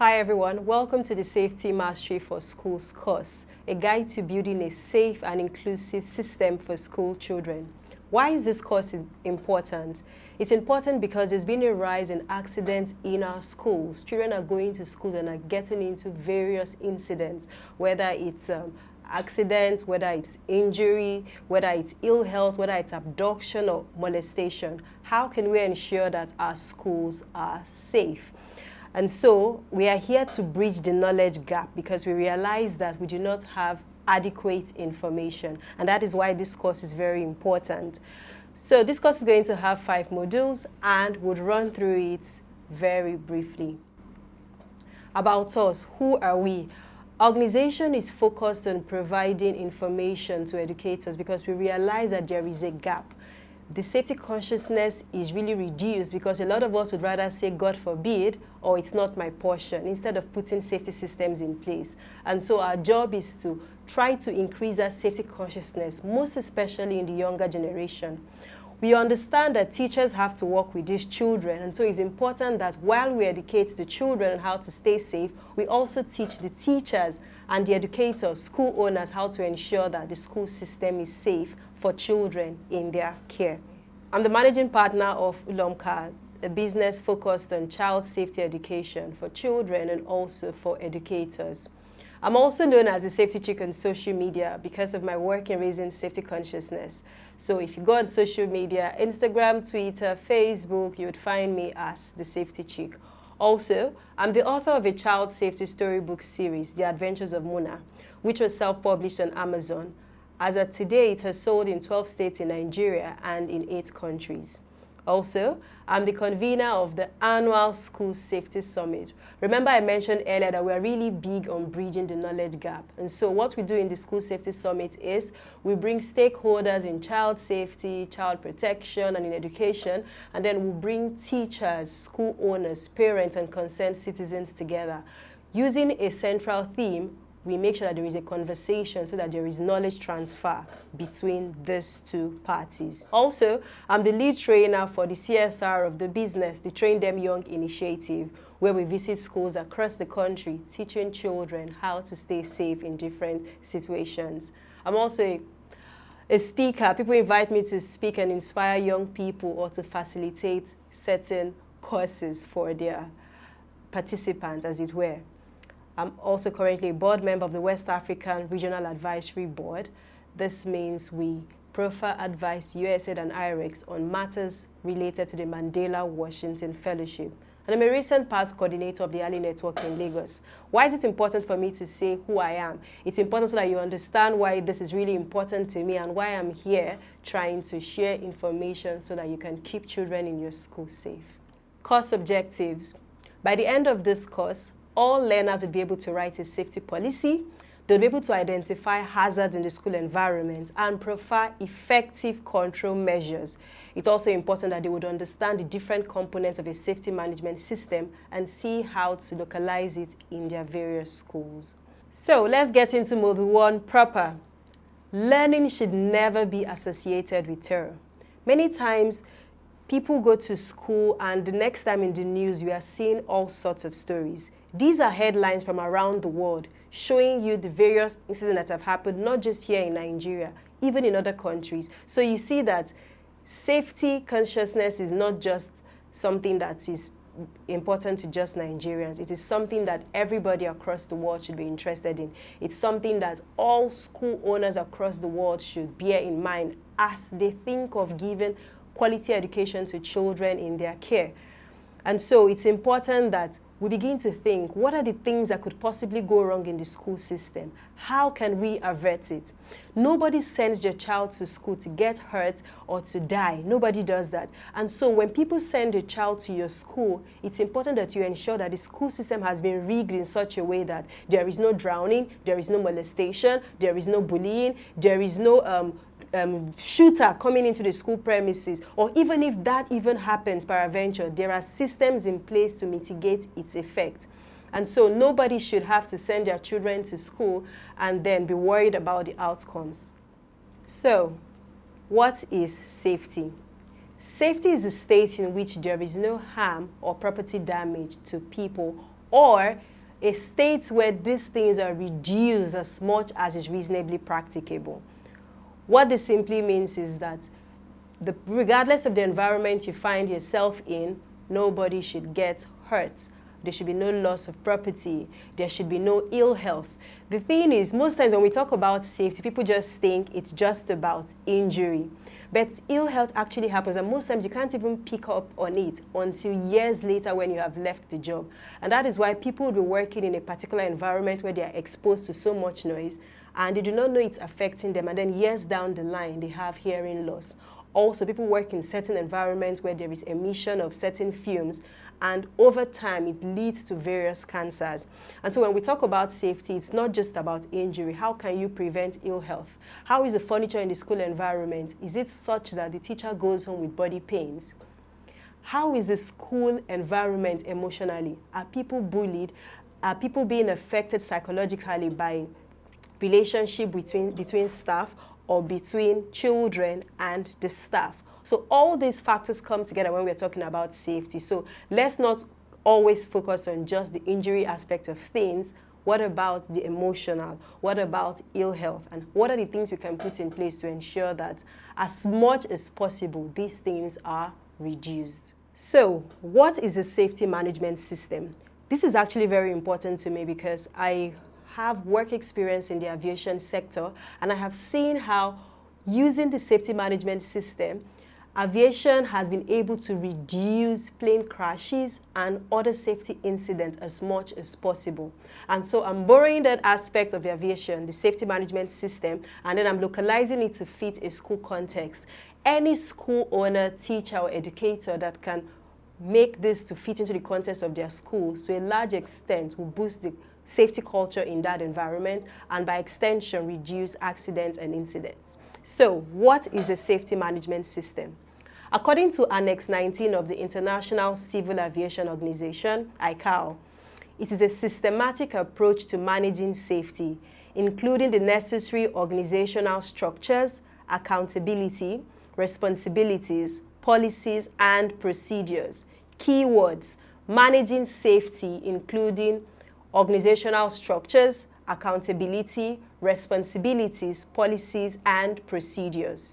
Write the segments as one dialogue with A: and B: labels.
A: Hi everyone, welcome to the Safety Mastery for Schools course, a guide to building a safe and inclusive system for school children. Why is this course important? It's important because there's been a rise in accidents in our schools. Children are going to schools and are getting into various incidents, whether it's accidents, whether it's injury, whether it's ill health, whether it's abduction or molestation. How can we ensure that our schools are safe? And so we are here to bridge the knowledge gap because we realize that we do not have adequate information. And that is why this course is very important. So this course is going to have 5 modules and would run through it very briefly. About us, who are we? Our organization is focused on providing information to educators because we realize that there is a gap. The safety consciousness is really reduced because a lot of us would rather say, God forbid, or it's not my portion, instead of putting safety systems in place. And so our job is to try to increase that safety consciousness, most especially in the younger generation. We understand that teachers have to work with these children, and so it's important that while we educate the children on how to stay safe, we also teach the teachers and the educators, school owners, how to ensure that the school system is safe for children in their care. I'm the managing partner of ULOMCA, a business focused on child safety education for children and also for educators. I'm also known as the safety chick on social media because of my work in raising safety consciousness. So if you go on social media, Instagram, Twitter, Facebook, you would find me as the safety chick. Also, I'm the author of a child safety storybook series, The Adventures of Muna, which was self-published on Amazon. As of today, it has sold in 12 states in Nigeria and in 8 countries. Also, I'm the convener of the annual School Safety Summit. Remember I mentioned earlier that we're really big on bridging the knowledge gap. And so what we do in the School Safety Summit is we bring stakeholders in child safety, child protection, and in education, and then we bring teachers, school owners, parents, and concerned citizens together. Using a central theme, we make sure that there is a conversation so that there is knowledge transfer between these two parties. Also, I'm the lead trainer for the CSR of the business, the Train Them Young initiative, where we visit schools across the country, teaching children how to stay safe in different situations. I'm also a speaker. People invite me to speak and inspire young people or to facilitate certain courses for their participants, as it were. I'm also currently a board member of the West African Regional Advisory Board. This means we proffer advice to USAID and IREX on matters related to the Mandela Washington Fellowship. And I'm a recent past coordinator of the Ali Network in Lagos. Why is it important for me to say who I am? It's important so that you understand why this is really important to me and why I'm here trying to share information so that you can keep children in your school safe. Course objectives. By the end of this course, all learners will be able to write a safety policy, they'll be able to identify hazards in the school environment and provide effective control measures. It's also important that they would understand the different components of a safety management system and see how to localize it in their various schools. So let's get into Module 1 proper. Learning should never be associated with terror. Many times, people go to school and the next time in the news, we are seeing all sorts of stories. These are headlines from around the world showing you the various incidents that have happened, not just here in Nigeria, even in other countries. So you see that safety consciousness is not just something that is important to just Nigerians. It is something that everybody across the world should be interested in. It's something that all school owners across the world should bear in mind as they think of giving quality education to children in their care. And so it's important that we begin to think, what are the things that could possibly go wrong in the school system? How can we avert it? Nobody sends their child to school to get hurt or to die. Nobody does that. And so when people send a child to your school, it's important that you ensure that the school system has been rigged in such a way that there is no drowning, there is no molestation, there is no bullying, there is no shooter coming into the school premises, or even if that even happens peradventure, there are systems in place to mitigate its effect. And so nobody should have to send their children to school and then be worried about the outcomes. So, what is safety? Safety is a state in which there is no harm or property damage to people or a state where these things are reduced as much as is reasonably practicable. What this simply means is that regardless of the environment you find yourself in, nobody should get hurt. There should be no loss of property. There should be no ill health. The thing is, most times when we talk about safety, people just think it's just about injury. But ill health actually happens, and most times you can't even pick up on it until years later when you have left the job. And that is why people will be working in a particular environment where they are exposed to so much noise, and they do not know it's affecting them, and then years down the line, they have hearing loss. Also, people work in certain environments where there is emission of certain fumes, and over time, it leads to various cancers. And so when we talk about safety, it's not just about injury. How can you prevent ill health? How is the furniture in the school environment? Is it such that the teacher goes home with body pains? How is the school environment emotionally? Are people bullied? Are people being affected psychologically by relationship between staff or between children and the staff? So all these factors come together when we're talking about safety. So let's not always focus on just the injury aspect of things. What about the emotional? What about ill health? And what are the things we can put in place to ensure that as much as possible, these things are reduced? So what is a safety management system? This is actually very important to me because I have work experience in the aviation sector, and I have seen how using the safety management system, aviation has been able to reduce plane crashes and other safety incidents as much as possible. And so I'm borrowing that aspect of aviation, the safety management system, and then I'm localizing it to fit a school context. Any school owner, teacher, or educator that can make this to fit into the context of their schools to a large extent will boost the safety culture in that environment, and by extension reduce accidents and incidents. So what is a safety management system? According to Annex 19 of the International Civil Aviation Organization, ICAO, it is a systematic approach to managing safety, including the necessary organizational structures, accountability, responsibilities, policies, and procedures. Keywords: managing safety, including organizational structures, accountability, responsibilities, policies, and procedures.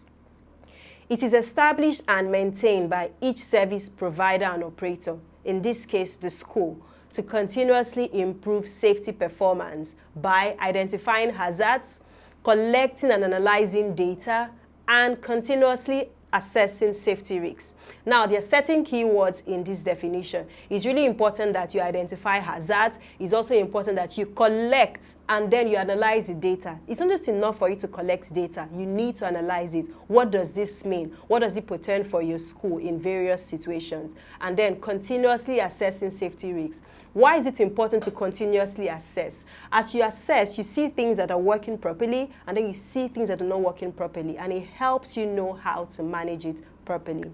A: It is established and maintained by each service provider and operator, in this case the school, to continuously improve safety performance by identifying hazards, collecting and analyzing data, and continuously assessing safety risks. Now, there are certain keywords in this definition. It's really important that you identify hazards. It's also important that you collect and then you analyze the data. It's not just enough for you to collect data. You need to analyze it. What does this mean? What does it portend for your school in various situations? And then continuously assessing safety risks. Why is it important to continuously assess? As you assess, you see things that are working properly, and then you see things that are not working properly, and it helps you know how to manage it properly.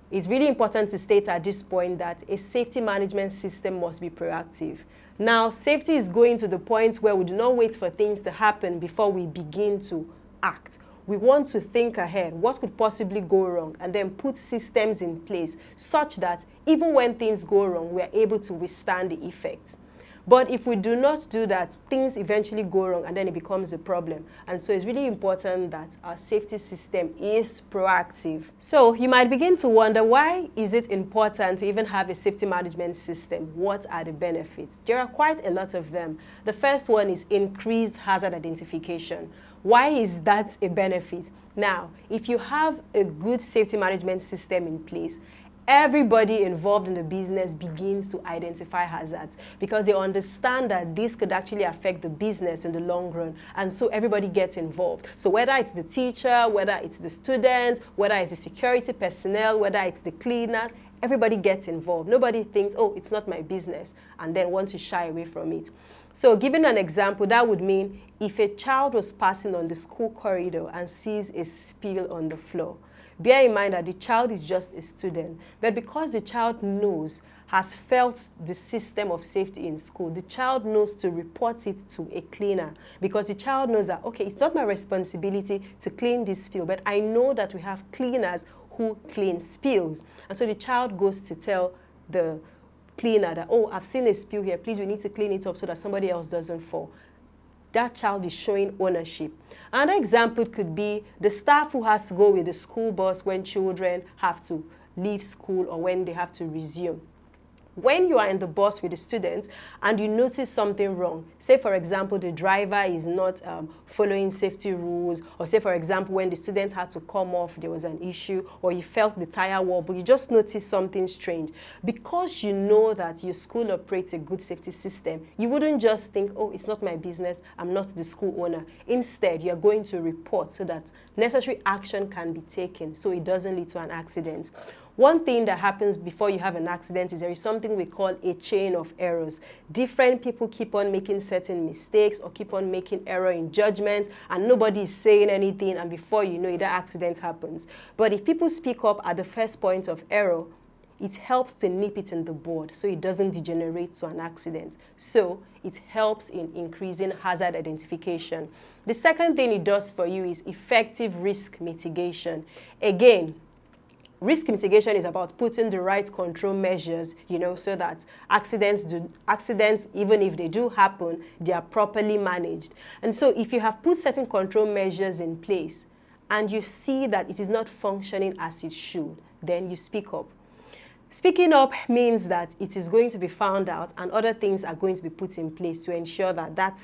A: It's really important to state at this point that a safety management system must be proactive. Now, safety is going to the point where we do not wait for things to happen before we begin to act. We want to think ahead, what could possibly go wrong, and then put systems in place such that even when things go wrong, we are able to withstand the effects. But if we do not do that, things eventually go wrong and then it becomes a problem. And so it's really important that our safety system is proactive. So you might begin to wonder, why is it important to even have a safety management system? What are the benefits? There are quite a lot of them. The first one is increased hazard identification. Why is that a benefit? Now, if you have a good safety management system in place, everybody involved in the business begins to identify hazards because they understand that this could actually affect the business in the long run, and so everybody gets involved. So whether it's the teacher, whether it's the student, whether it's the security personnel, whether it's the cleaners, everybody gets involved. Nobody thinks, oh, it's not my business, and then want to shy away from it. So giving an example, that would mean if a child was passing on the school corridor and sees a spill on the floor, bear in mind that the child is just a student, but because the child has felt the system of safety in school, the child knows to report it to a cleaner, because the child knows that, okay, it's not my responsibility to clean this spill, but I know that we have cleaners who clean spills. And so the child goes to tell the cleaner that, oh, I've seen a spill here, please, we need to clean it up so that somebody else doesn't fall. That child is showing ownership. Another example could be the staff who has to go with the school bus when children have to leave school or when they have to resume. When you are in the bus with the students and you notice something wrong, say for example the driver is not following safety rules, or say for example when the student had to come off, there was an issue, or you felt the tire wobble, you just noticed something strange. Because you know that your school operates a good safety system, you wouldn't just think, oh, it's not my business, I'm not the school owner. Instead, you're going to report so that necessary action can be taken so it doesn't lead to an accident. One thing that happens before you have an accident is there is something we call a chain of errors. Different people keep on making certain mistakes or keep on making error in judgment, and nobody is saying anything, and before you know it, that accident happens. But if people speak up at the first point of error, it helps to nip it in the bud so it doesn't degenerate to an accident. So it helps in increasing hazard identification. The second thing it does for you is effective risk mitigation. Again, risk mitigation is about putting the right control measures, so that accidents, even if they do happen, they are properly managed. And so if you have put certain control measures in place and you see that it is not functioning as it should, then you speak up. Speaking up means that it is going to be found out and other things are going to be put in place to ensure that that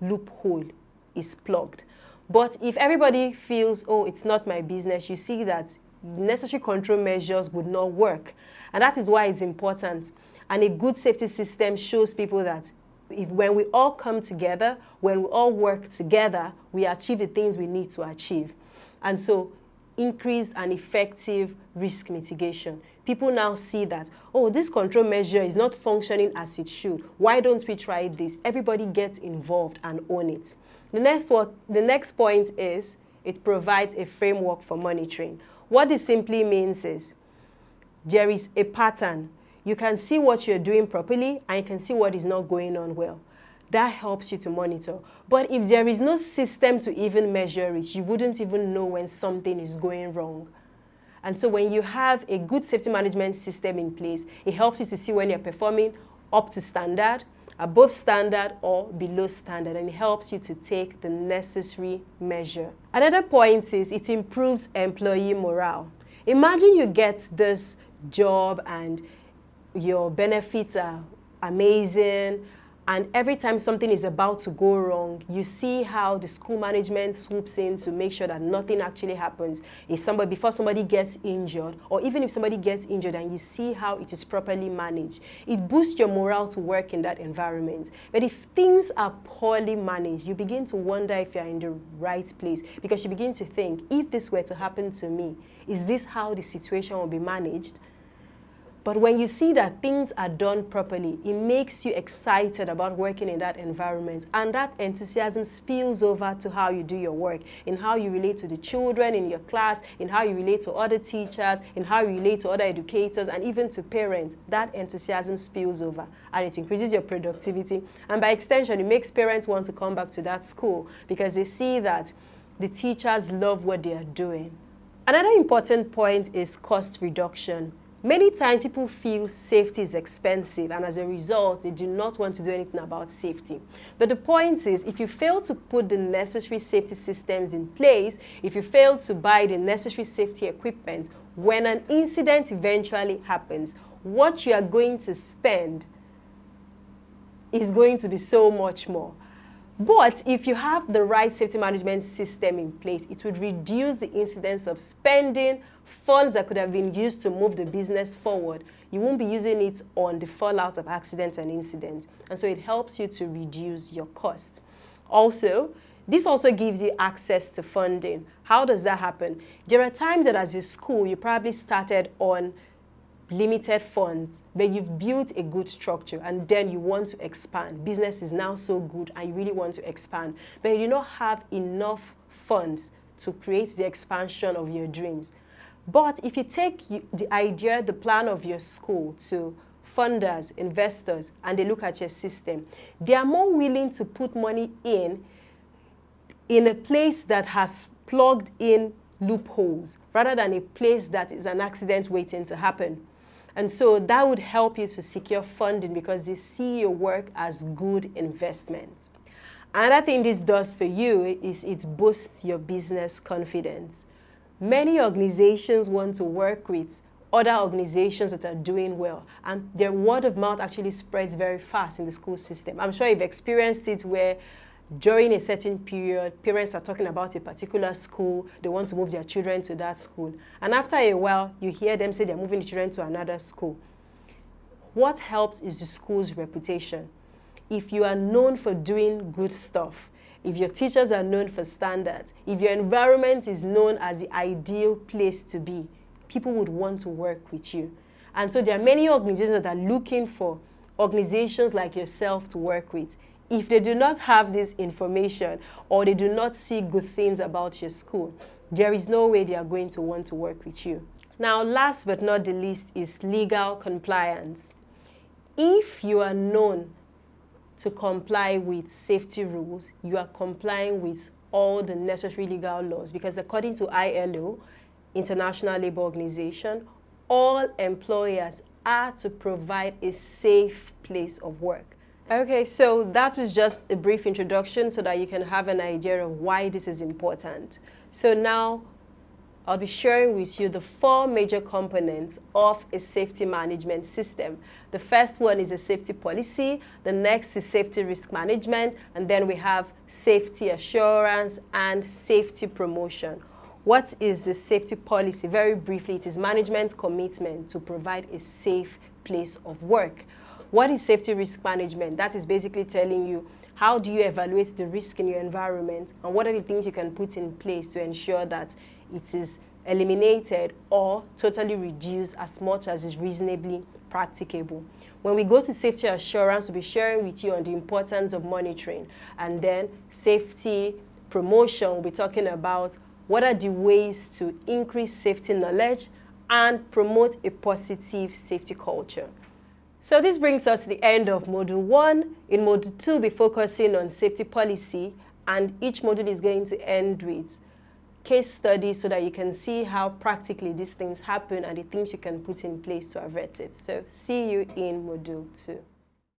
A: loophole is plugged. But if everybody feels, oh, it's not my business, you see that necessary control measures would not work. And that is why it's important. And a good safety system shows people that when we all come together, when we all work together, we achieve the things we need to achieve. And so increased and effective risk mitigation. People now see that, oh, this control measure is not functioning as it should. Why don't we try this? Everybody gets involved and own it. The next point is it provides a framework for monitoring. What this simply means is there is a pattern. You can see what you're doing properly and you can see what is not going on well. That helps you to monitor. But if there is no system to even measure it, you wouldn't even know when something is going wrong. And so when you have a good safety management system in place, it helps you to see when you're performing up to standard, above standard, or below standard, and it helps you to take the necessary measure. Another point is it improves employee morale. Imagine you get this job and your benefits are amazing, and every time something is about to go wrong, you see how the school management swoops in to make sure that nothing actually happens. Before somebody gets injured, or even if somebody gets injured and you see how it is properly managed, it boosts your morale to work in that environment. But if things are poorly managed, you begin to wonder if you're in the right place, because you begin to think, if this were to happen to me, is this how the situation will be managed? But when you see that things are done properly, it makes you excited about working in that environment. And that enthusiasm spills over to how you do your work, in how you relate to the children in your class, in how you relate to other teachers, in how you relate to other educators, and even to parents. That enthusiasm spills over and it increases your productivity. And by extension, it makes parents want to come back to that school because they see that the teachers love what they are doing. Another important point is cost reduction. Many times people feel safety is expensive and as a result, they do not want to do anything about safety. But the point is, if you fail to put the necessary safety systems in place, if you fail to buy the necessary safety equipment, when an incident eventually happens, what you are going to spend is going to be so much more. But if you have the right safety management system in place, it would reduce the incidence of spending funds that could have been used to move the business forward. You won't be using it on the fallout of accidents and incidents. And so it helps you to reduce your costs. Also, this also gives you access to funding. How does that happen? There are times that as a school, you probably started on limited funds, but you've built a good structure and then you want to expand. Business is now so good and you really want to expand, but you do not have enough funds to create the expansion of your dreams. But if you take the idea, the plan of your school to funders, investors, and they look at your system, they are more willing to put money in a place that has plugged in loopholes rather than a place that is an accident waiting to happen. And so that would help you to secure funding because they see your work as good investment. Another thing this does for you is it boosts your business confidence. Many organizations want to work with other organizations that are doing well, and their word of mouth actually spreads very fast in the school system. I'm sure you've experienced it where during a certain period, parents are talking about a particular school, they want to move their children to that school. And after a while, you hear them say they're moving the children to another school. What helps is the school's reputation. If you are known for doing good stuff, if your teachers are known for standards, if your environment is known as the ideal place to be, people would want to work with you. And so there are many organizations that are looking for organizations like yourself to work with. If they do not have this information or they do not see good things about your school, there is no way they are going to want to work with you. Now, last but not the least is legal compliance. If you are known to comply with safety rules, you are complying with all the necessary legal laws, because according to ILO, International Labour Organization, all employers are to provide a safe place of work. Okay, so that was just a brief introduction so that you can have an idea of why this is important. So now I'll be sharing with you the 4 major components of a safety management system. The first one is a safety policy, the next is safety risk management, and then we have safety assurance and safety promotion. What is the safety policy? Very briefly, it is management's commitment to provide a safe place of work. What is safety risk management? That is basically telling you how do you evaluate the risk in your environment and what are the things you can put in place to ensure that it is eliminated or totally reduced as much as is reasonably practicable. When we go to safety assurance, we'll be sharing with you on the importance of monitoring. And then safety promotion, we'll be talking about what are the ways to increase safety knowledge and promote a positive safety culture. So this brings us to the end of Module 1. In Module 2, we'll be focusing on safety policy, and each module is going to end with case studies so that you can see how practically these things happen and the things you can put in place to avert it. So see you in Module 2.